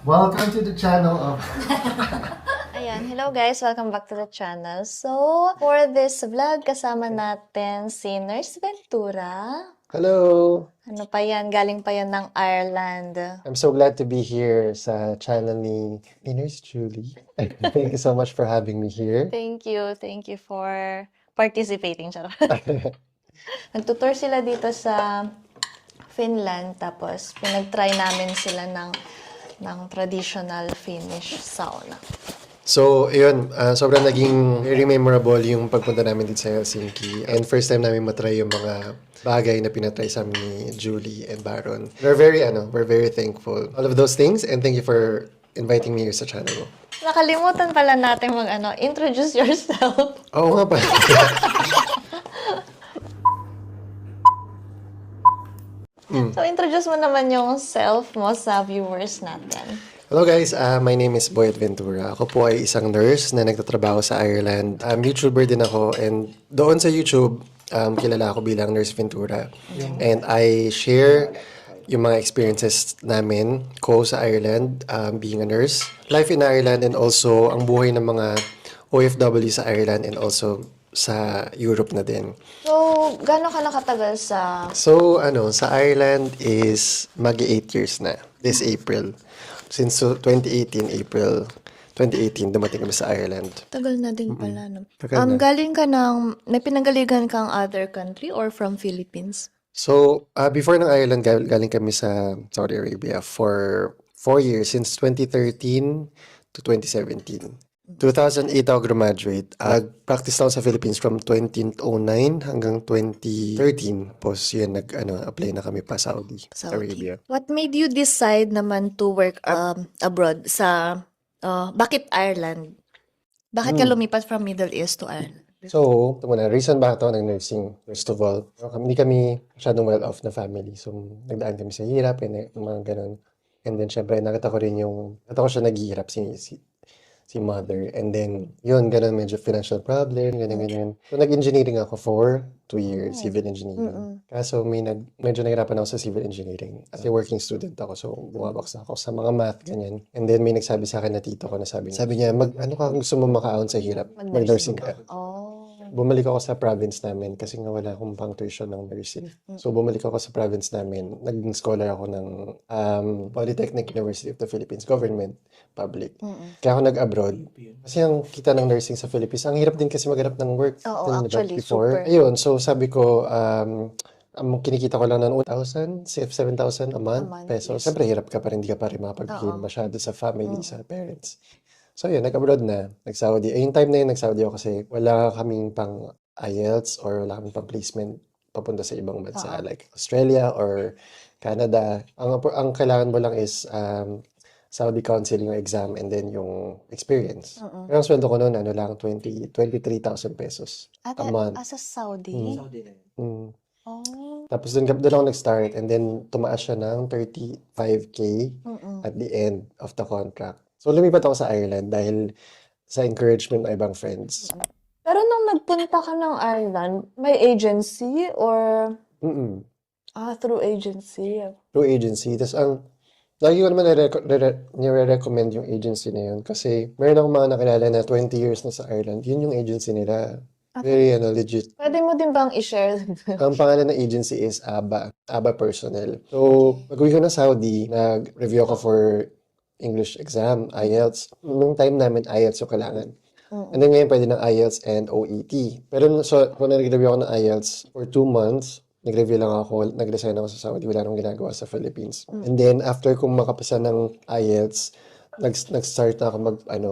Welcome to the channel of... Ayan, hello guys! Welcome back to the channel. So, for this vlog, kasama natin si Nurse Ventura. Hello! Ano pa yan? Galing pa yan ng Ireland. I'm so glad to be here sa channel ni Nurse Julie. Thank you so much for having me here. Thank you. Thank you for participating. Charot. Nagtutour sila dito sa Finland. Tapos, pinag-try namin sila ng traditional Finnish sauna. So, ayun, sobrang naging very memorable yung pagpunta namin dito sa Helsinki. And first time namin matry yung mga bagay na pinatry sa amin ni Julie and Baron. We're very thankful. All of those things, and thank you for inviting me here sa channel mo. Nakalimutan pala natin introduce yourself. Oo nga pala. So, introduce mo naman yung self mo sa viewers natin. Hello guys, my name is Boyet Ventura. Ako po ay isang nurse na nagtatrabaho sa Ireland. YouTuber din ako, and doon sa YouTube, kilala ako bilang Nurse Ventura. And I share yung mga experiences namin ko sa Ireland, being a nurse, life in Ireland, and also ang buhay ng mga OFW sa Ireland and also sa Europe na din. So, gaano ka nakatagal sa... So, sa Ireland is mag-8 years na this April. Since 2018, April 2018, dumating kami sa Ireland. Tagal na din pala, no? Tagal na. Galing ka may pinanggaligan kang other country or from Philippines? So, before ng Ireland, galing kami sa Saudi Arabia for 4 years, since 2013 to 2017. 2008 ako graduate. Practice ako sa Philippines from 2009 hanggang 2013. Tapos yun, apply na kami pa Saudi Arabia. What made you decide naman to work abroad sa... bakit Ireland? Bakit ka lumipat from Middle East to Ireland? So, ito muna, reason bakit ako nag-nursing, first of all, hindi kami masyadong well-off na family. So, nagdaan kami sa hirap, and mga ganun. And then, syempre, nakita ko siya naghihirap si mother. And then, yun, ganun, medyo financial problem, ganun. So, nag-engineering ako for 2 years, civil engineering. Kaso, medyo nahirapan ako sa civil engineering. As a working student ako, so bumabaksa ako sa mga math, ganyan. And then, may nagsabi sa akin na tito ko na sabi niya, ano ka kung gusto mo makaahon sa hirap? Mag-nursing ka. Bumalik ako sa province namin kasi nga wala akong pang tuition ng nursing. So, bumalik ako sa province namin. Naging scholar ako ng Polytechnic University of the Philippines, government, public. Kaya ako nag-abroad. Kasi ang kita ng nursing sa Philippines, ang hirap din kasi maghanap ng work. Oo, actually, before. super. Ayun, so sabi ko, ang kinikita ko lang ng 1,000, 7,000 a month pesos. Siyempre, hirap ka pa rin, hindi ka pa rin makapag-give masyado sa family, sa parents. So yun, nag-abroad na, nag-Saudi. Yung time na yun, nag-Saudi ako kasi wala kaming pang IELTS or wala kaming pang placement papunta sa ibang bansa like Australia or Canada. Ang kailangan mo lang is Saudi Council yung exam and then yung experience. Pero ang sweldo ko noon, lang, 23,000 pesos a month. Sa Saudi? Mm. Oh. Tapos doon ako nag-start, and then tumaas siya ng 35K at the end of the contract. So lumipat ako sa Ireland dahil sa encouragement ng ibang friends. Pero nung nagpunta ka ng Ireland, may agency or... through agency. Through agency. Tapos lagi ko naman nire-recommend yung agency na yun kasi meron akong mga nakilala na 20 years na sa Ireland. Yun yung agency nila. Very legit. Pwede mo din bang i-share? Ang pangalan ng agency is ABBA Personnel. So, pag-uwi ko na Saudi, nag-review ako for English exam, IELTS. Nung time namin, IELTS yung kailangan. And then ngayon, pwede ng IELTS and OET. Pero kung nag-review ako ng IELTS for 2 months, nag-review lang ako, nag-resign ako sa Saudi, wala nang ginagawa sa Philippines. And then, after kung makapasa ng IELTS, nag-start na ako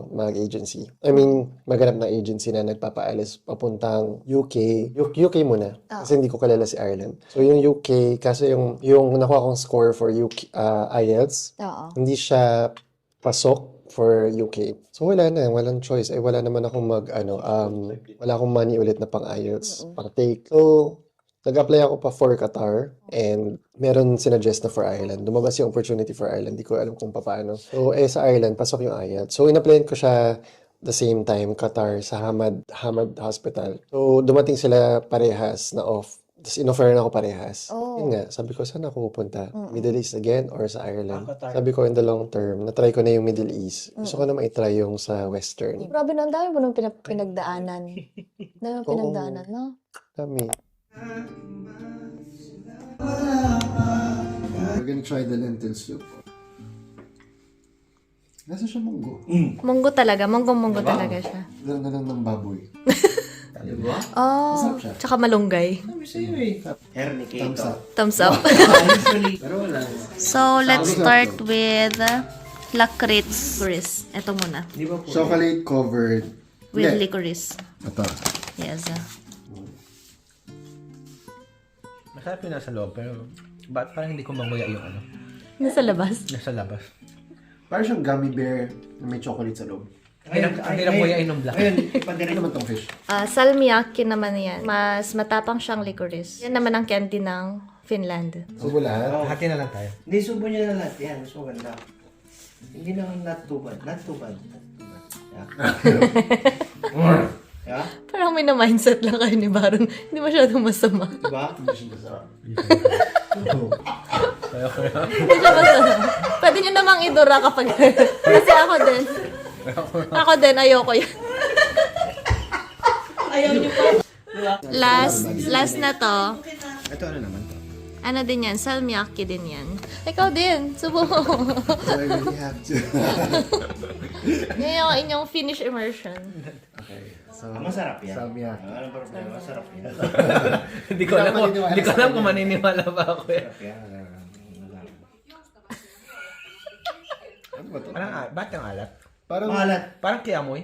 mag-agency. I mean, maghanap ng agency na nagpapaalis papuntang UK. UK muna. Kasi hindi ko kilala si Ireland. So, yung UK, kasi yung nakuha kong score for UK, IELTS, hindi siya pasok for UK. So, walang choice. Wala naman akong wala akong money ulit na pang IELTS, pang take. So, nag-apply ako pa for Qatar and meron sinuggest na for Ireland. Lumabas yung opportunity for Ireland. Di ko alam kung paano. So, sa Ireland, pasok yung IELTS. So, in-applyan ko siya the same time, Qatar, sa Hamad Hospital. So, dumating sila parehas na off Tapos in-offer na ako parehas. Oh. Yun nga, sabi ko, saan ako pupunta? Middle East again or sa Ireland? Qatar. Sabi ko, in the long term, na-try ko na yung Middle East. Gusto ko na i-try yung sa Western. Grabe na, ang dami mo nung pinagdaanan. Dami mo pinagdaanan, no? Dami. We're gonna try the lentil soup. Nasa siya munggo. Munggo talaga. Munggo talaga siya. Lang na lang ng baboy. Diba? Oh, Masarap siya. tsaka malunggay. Sabi sa'yo eh. Thumbs up. Thumbs up. Pero wala. So, let's start with licorice. Ito muna. Di ba po? Chocolate covered. With Hindi. licorice. Ito. Yes. Masarap yung nasa loob, pero ba't parang hindi ko manguya yung ano? Nasa labas. Nasa labas. Parang siyang gummy bear na may chocolate sa loob. Ang hirap nguyain ng black. Ano naman tong fish? Salmiakki naman yan. Mas matapang siyang licorice. Yan naman ang candy ng Finland. Subo lahat? Hati na lang tayo. Hindi, subo niya na lahat yan. Mas maganda. Hindi naman not too bad. Not too bad. Not too bad. Yeah. Yeah? Parang may na-mindset lang kayo ni Baron. Hindi masyadong masama. Diba? Hindi siya masama. Pwede nyo namang idura kapag... Kasi ako din. Ako din, ayoko yan. Ayaw nyo pa. Last na to. Ito ano naman to? Ano din yan? Salmiakki din yan. Ikaw din. Subo mo. I really have to. Yan yung inyong finish immersion. Okay. So, Masarap yan. Salmiakki. Anong problema? Masarap yan. Hindi ko alam kung maniniwala ba ako eh. Masarap yan. Ano ba to? Parang, ba't yung alat? Parang, Malat. Parang kiamoy.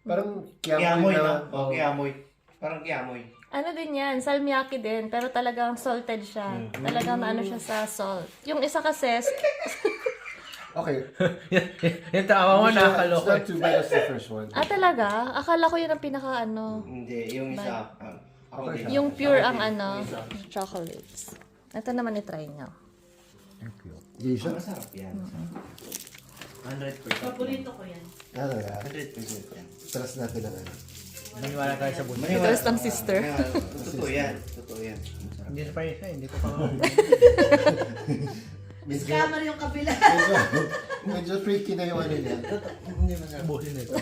parang Kiamoy na. oh, Kiamoy. Parang kiamoy. Ano din yan? Salmiakki din. Pero talagang salted siya. Talagang naano siya sa salt. Yung isa kasi, Okay. Yung tawa mo It's nakakaloko. not too bad as the first one. talaga? Akala ko yun ang pinaka Hindi, yung isa. Ako din. yung pure ang chocolates. Ito naman i-try nyo. Geisha? Masarap yan. 100%. Paborito ko yan. Ano ya? 100% yan. Trust natin ang ano. Maniwala tayo sa bunso. Ito is ng sister. Totoo yan. Totoo yan. Masarap. Hindi sa paisa, hindi ko pa Scammer yung kabila. Medyo tricky na yung ano niya. Hindi masarap. busin ito.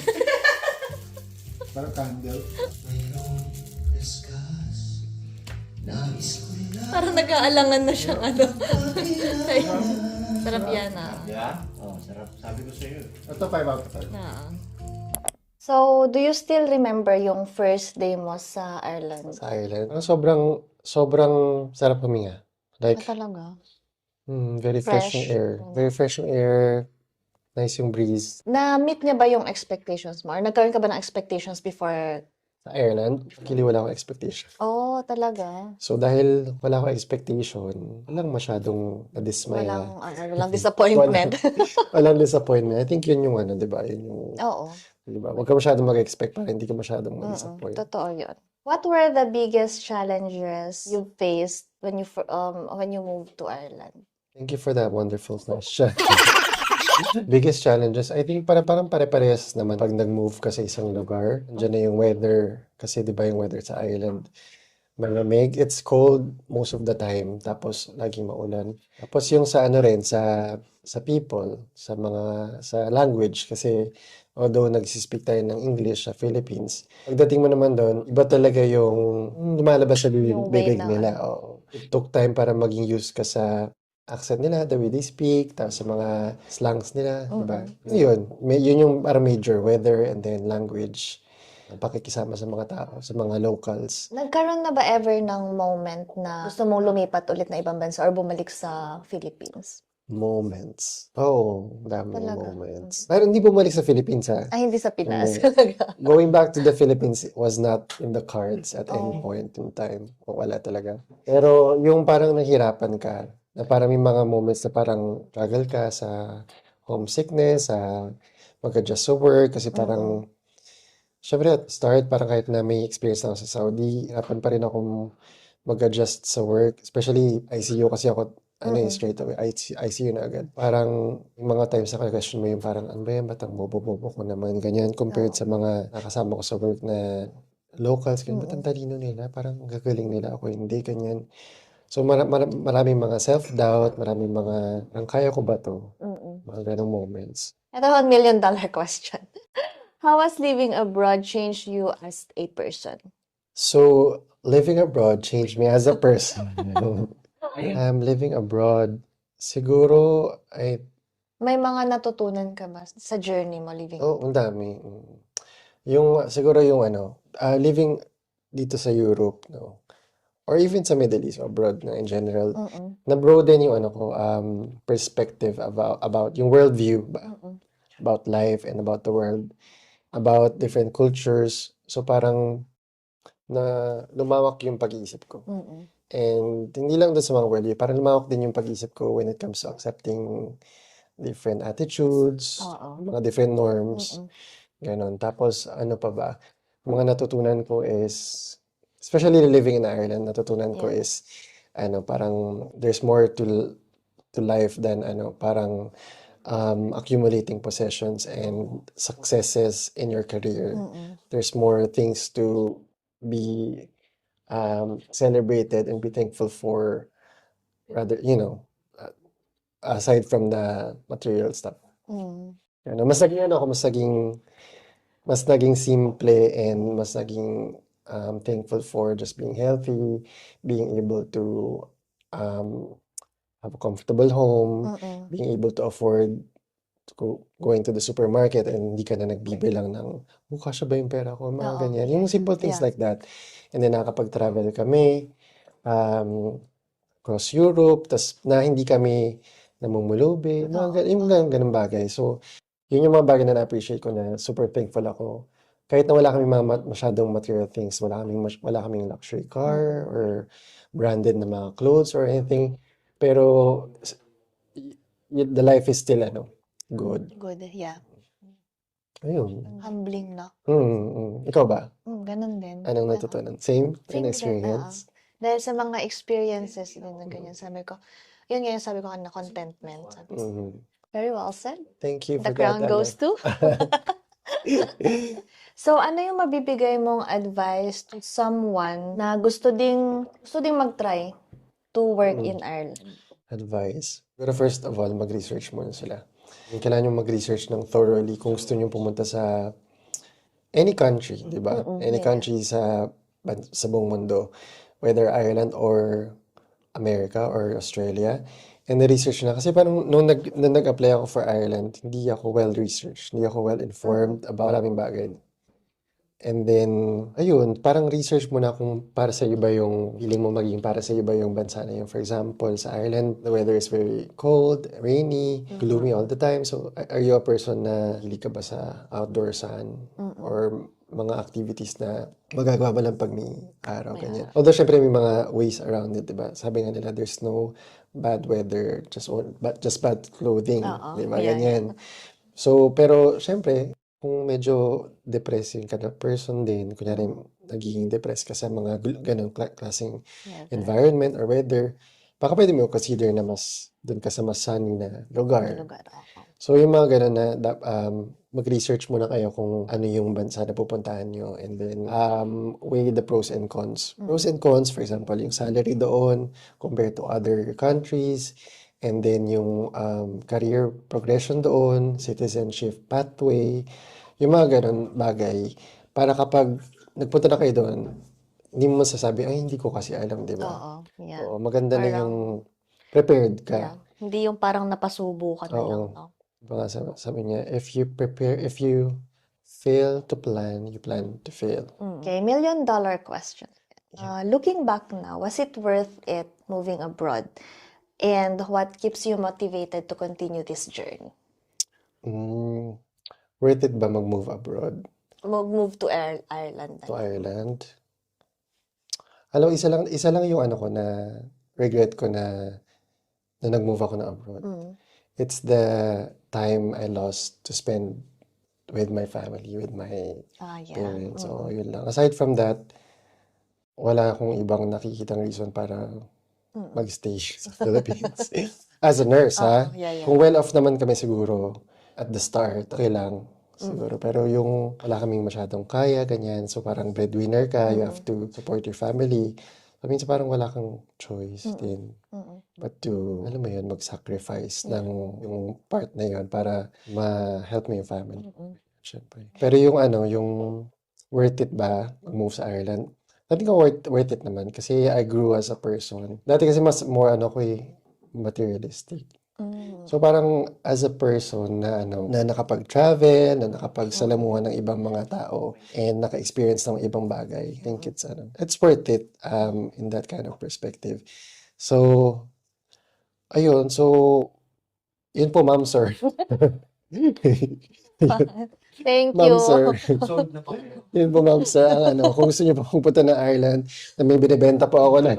Parang candle. Parang nag-aalangan na siyang Ay, sarap yan Diba? Oh, sarap. Sabi ko sa iyo. Ito 5 out of 5. So, do you still remember yung first day mo sa Ireland? Sa Ireland. Sobrang sarap huminga. Like, Talaga? very fresh yung Fresh. air. Very fresh yung air. Nice yung breeze. Na-meet niya ba yung expectations mo? Or nagkaroon ka ba ng expectations before? Sa Ireland, actually wala akong expectation. Oh, talaga? So dahil wala akong expectation, walang masyadong nadismaya. Walang disappointment. Walang disappointment. I think yun yung ano, di ba? Yun yung, Oo. di ba? Huwag ka masyadong mag-expect para hindi ka masyadong ma-disappoint. Totoo yun. What were the biggest challenges you faced when you moved to Ireland? Thank you for that wonderful question. Biggest challenges, I think parang pare-parehas naman pag nag-move ka sa isang lugar. Andiyan na yung weather. Kasi di ba yung weather sa island, malamig. It's cold most of the time. Tapos laging maulan. Tapos yung sa ano rin, sa people, sa language. Kasi although nagsispeak tayo ng English sa Philippines, pagdating mo naman doon, iba talaga yung lumalabas sa Yung way bibig na- nila. Oo. It took time para maging used ka sa accent nila, the way they speak, tapos sa mga slangs nila, diba? Yun yung parang major, weather and then language, pakikisama sa mga tao, sa mga locals. Nagkaroon na ba ever ng moment na gusto mong lumipat ulit na ibang bansa or bumalik sa Philippines? Moments. Oo, daming Talaga? moments. Pero hindi bumalik sa Philippines, ha? Ay, hindi sa Pinas. Hindi. Talaga. Going back to the Philippines was not in the cards at any point in time. O wala talaga. Pero yung parang nahirapan ka, na parang may mga moments na parang struggle ka sa homesickness, sa mag-adjust sa work, kasi parang, syempre at start, parang kahit na may experience na ako sa Saudi, hirapan pa rin akong mag-adjust sa work, especially ICU kasi ako, straight away, ICU na agad. Parang, yung mga times na question mo yung parang, ano ba yan, ba't ang bobo-bobo ko naman, ganyan, compared sa mga nakasama ko sa work na locals, ganyan, ba't ang talino nila? Parang ang gagaling nila, ako hindi, ganyan. So, maraming mga self-doubt, maraming mga, ang kaya ko ba to? Mm. Mga ganong moments. Ito $1 million question. How has living abroad changed you as a person? So, living abroad changed me as a person. Ayun. Living abroad, siguro, May mga natutunan ka ba sa journey mo living oh, abroad? ang dami. Siguro yung living dito sa Europe, no? Or even sa Middle East, abroad na in general, Mm-mm. na-broaden yung perspective about yung worldview ba? Mm-mm. About life and about the world, about different cultures. So parang na lumawak yung pag-iisip ko. Mm-mm. And hindi lang doon sa mga worldview, parang lumawak din yung pag-iisip ko when it comes to accepting different attitudes, Oo. mga different norms, Mm-mm. ganon. Tapos ano pa ba? Mga natutunan ko is, especially living in Ireland, natutunan ko Yeah. is parang there's more to life than parang accumulating possessions and successes in your career. Mm-mm. There's more things to be celebrated and be thankful for, rather, aside from the material stuff. Mm. Mas naging simple and mas naging thankful for just being healthy, being able to have a comfortable home, Mm-mm. being able to afford going to the supermarket and hindi ka na nagbibilang ng, kasya ba yung pera ko? Mga Oo. ganyan. Yung simple things Yeah. like that. And then nakakapag-travel kami, across Europe, tas na hindi kami namumulubi, Oo. yung ganun bagay. So, yun yung mga bagay na na-appreciate ko, na super thankful ako. Kahit na wala kaming mga masyadong material things, wala kaming luxury car or branded na mga clothes or anything. Pero the life is still good. Good, yeah. Ayun. Humbling, no? Ikaw ba? Ganun din. Anong natutunan? Same Same din, experience? Dahil sa mga experiences din na ganyan, sabi ko, yun nga yung sabi ko kanina, contentment. Sabi ko, Mhm. very well said. Thank you The for that, crown Anna. goes to. So, ano yung mabibigay mong advice to someone na gusto ding mag-try to work in Ireland? Advice. Pero first of all, mag-research muna sila. Kailangan nyo mag-research ng thoroughly kung gusto nyo pumunta sa any country, di ba? Any yeah. country sa buong mundo, whether Ireland or America or Australia. And na-research na. Kasi parang nung nag-apply ako for Ireland, hindi ako well-researched, hindi ako well-informed about maraming bagay. And then, ayun, parang research mo na kung para sa iyo ba yung feeling mo magiging para sa iyo ba yung bansa na yun. For example, sa Ireland, the weather is very cold, rainy, gloomy all the time. So, are you a person na hindi ka ba sa outdoor sun or mga activities na magagawa mo lang pag may araw, ganyan. Although, syempre, may mga ways around it, diba? Sabi nga nila, there's no bad weather, just bad clothing, diba? Yeah, Ganyan. So, pero, syempre, kung medyo depressing ka na person din, kunyari nagiging depressed ka sa mga ganong klaseng environment or weather, baka pwede mo consider na mas doon ka sa mas sunny na lugar. So yung mga ganon na mag-research muna kayo kung ano yung bansa na pupuntahan nyo, and then weigh the pros and cons. Pros and cons, for example, yung salary doon compared to other countries, and then yung career progression doon, citizenship pathway, yung mga ganun bagay. Para kapag nagpunta na kayo doon, hindi mo masasabi, ay, hindi ko kasi alam, di ba? Yeah. Oo, maganda na Parang, yung prepared ka. Yeah. Hindi yung parang napasubo ka na lang, no? Baka sabi niya, if you fail to plan, you plan to fail. Okay, $1 million question. Looking back now, was it worth it moving abroad? And what keeps you motivated to continue this journey? Worth it ba mag-move abroad? Mag-move to Ireland. To Ireland? Alam, isa lang yung ko na regret ko na nag-move ako na abroad. It's the time I lost to spend with my family, with my parents. So, yun lang. Aside from that, wala akong ibang nakikitang reason para mag-stay sa Philippines. As a nurse, ha? Yeah. Kung well off naman kami siguro at the start, okay lang. siguro. Pero yung wala kaming masyadong kaya, ganyan. So parang breadwinner ka, you have to support your family. So minsan parang wala kang choice din. But to, alam mo yun, mag-sacrifice ng yung part na yun para ma-help mo yung family. Siyempre. Pero yung ano, yung worth it ba mag-move sa Ireland? Dati ko worth it naman kasi I grew as a person. Dati kasi mas more ano ko materialistic. So parang as a person na ano na nakapag-travel, na nakapagsalamuha ng ibang mga tao and naka-experience ng ibang bagay. I think it's worth it in that kind of perspective. So ayun, so yun po ma'am sir. Thank Ma'am you. sir. Sold na po. Yun po ma'am sir, ang ano, kung gusto niyo po pumunta ng Ireland, na may binibenta po ako na.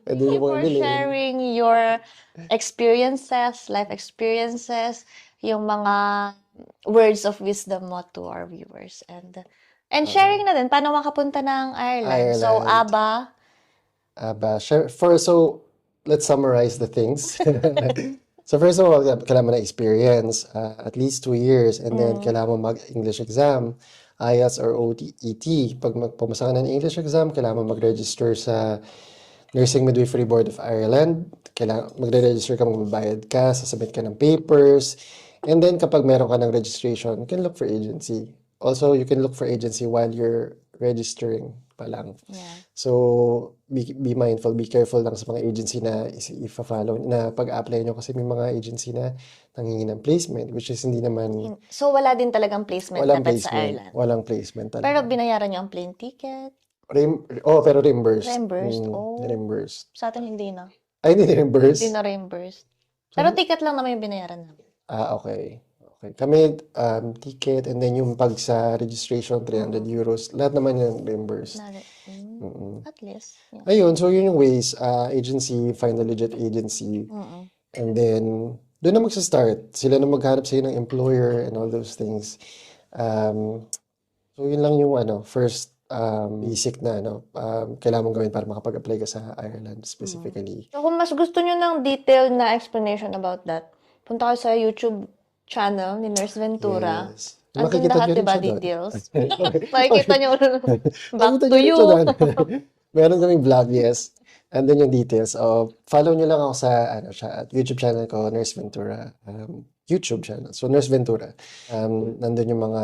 Pwede niyo po For bilhin. sharing your experiences, life experiences, yung mga words of wisdom mo to our viewers. And sharing na din, paano makapunta ng Ireland. So, Ireland. ABBA, So let's summarize the things. So first of all, kailangan mo na experience, at least 2 years, and then kailangan mo mag-English exam, IELTS or OET. Pag pumasa ka na ng English exam, kailangan mo mag-register sa Nursing Midwifery Board of Ireland. Kailangan magre-register ka, magbabayad ka, sasubmit ka ng papers. And then kapag meron ka ng registration, you can look for agency. Also, you can look for agency while you're registering pa lang. yeah. So, be mindful, be careful lang sa mga agency na i-follow, na pag-apply nyo kasi may mga agency na nanghingi ng placement, which is hindi naman, So, wala din talagang placement walang dapat sa placement. Ireland. Walang placement Pero talaga. binayaran niyo ang plane ticket. Pero reimbursed. Reimbursed? Oh. Reimbursed. Sa atin, hindi na. Ay, hindi reimbursed? Hindi na reimbursed. Pero ticket lang naman yung binayaran namin. Okay. Kami, ticket, and then yung pag sa registration, 300 euros. Lahat naman yung reimbursed. At least. Yeah. Ayun, so yun yung ways. Agency, find a legit agency. And then, doon na magsa-start. Sila na maghanap sa'yo ng employer and all those things. So yun lang yung first basic na kailangan mong gawin para makapag-apply ka sa Ireland specifically. So, kung mas gusto nyo ng detailed na explanation about that, punta kayo sa YouTube channel ni Nurse Ventura. Yes. Andun Makikita lahat, nyo rin diba, siya doon. details? Makikita nyo rin. Back Makikita to nyo rin you. siya doon. Meron kaming vlog, yes. Andun yung details. Follow nyo lang ako sa YouTube channel ko, Nurse Ventura. YouTube channel. So, Nurse Ventura. Nandun yung mga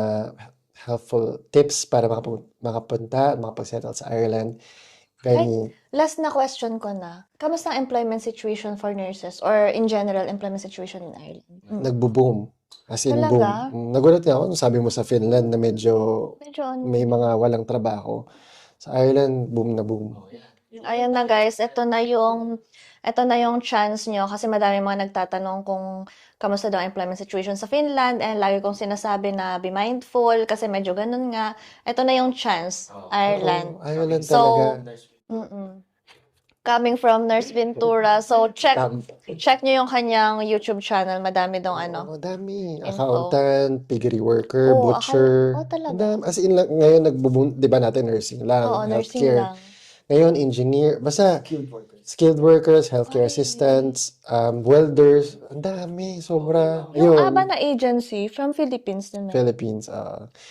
helpful tips para makapunta, makapag-settle sa Ireland. Kaya Last na question ko na. Kamusta ang employment situation for nurses or in general employment situation in Ireland? nagbo-boom. As in, Talaga? boom. Nagulat niya ako nung sabi mo sa Finland na medyo Medyo may mga walang trabaho. Sa Ireland, boom na boom. Ayan na guys, ito na yung chance nyo kasi madami mga nagtatanong kung kamusta daw ang employment situation sa Finland and lagi kong sinasabi na be mindful kasi medyo ganun nga. Ito na yung chance, Ireland. Ireland So, talaga. Coming from Nurse Ventura. So, check nyo yung kanyang YouTube channel. Madami daw Dami. Accountant, piggery worker, Oo, butcher. talaga? Ang dami. As in, ngayon nagbo-boom, di ba natin nursing lang, Oo, nursing healthcare. lang. Ngayon, engineer. Basta, skilled workers, healthcare assistants, welders. Ang dami. Sobra. Yung Ayun. ABBA na agency from Philippines din. Philippines.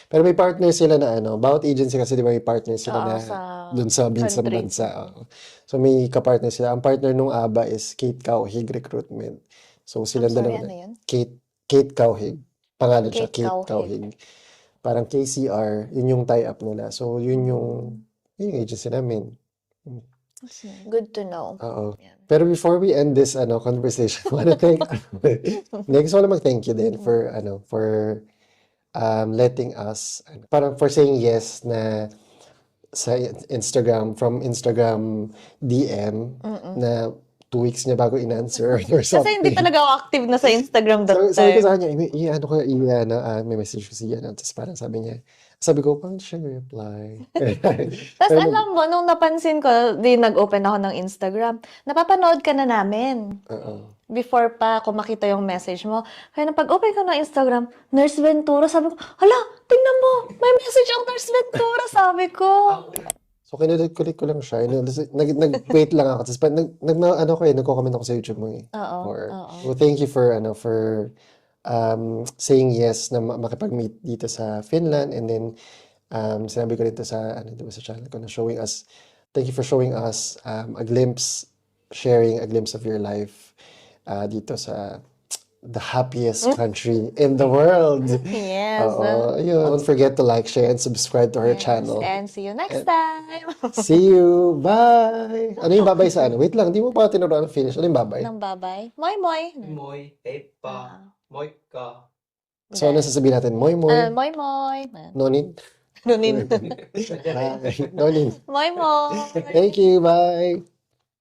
Pero may partner sila na bawat agency kasi di ba may partner sila Oo, na sa dun sa binsang country. bansa. So may kapartner sila. Ang partner nung ABBA is Kate Cowhig Recruitment. So silang sorry, dalawa. ano yun? Kate Cowhig. Pangalan siya, Kate Kate Cowhig. Parang KCR, yun yung tie-up nila. So yun yung agency namin. Good to know. Oo. Yan. Pero before we end this conversation, I wanna thank next one mag-thank you din for letting us parang for saying yes na sa Instagram from Instagram DM na 2 weeks niya bago in-answer or Kasi something. hindi talaga ako active na sa Instagram that Sabi ko time. sa kanya, may message ko siya, tapos parang sabi ko, paano siya reply? Tapos alam mo, nung napansin ko, nag-open ako ng Instagram, napapanood ka na namin. Before pa ako makita yung message mo. Kaya nang pag-open ko ng Instagram, Nurse Ventura, sabi ko, hala, tingnan mo, may message ang Nurse Ventura, sabi ko. So, kinulit ko lang siya. Nag-wait lang ako. Tapos, nagko-comment ako sa YouTube mo eh. Oo. So, thank you for saying yes na makipag-meet dito sa Finland. And then, sinabi ko dito sa, diba, sa channel ko na thank you for showing us sharing a glimpse of your life dito sa the happiest country in the world. Yes. Oo, ayun. Don't forget to like, share, and subscribe to her Yes, channel. and see you next time. See you! Bye! Ano yung babay sa ano? Wait lang, di mo pa tinuruan ang finish. Ano yung babay? Nang babay. Moy moy. Moy, epa, moika. So, ano sasabihin natin? Moy, moy. Moy moy. Nonin. Nunin. Bye. Nonin. Moy moy. Thank you. Bye.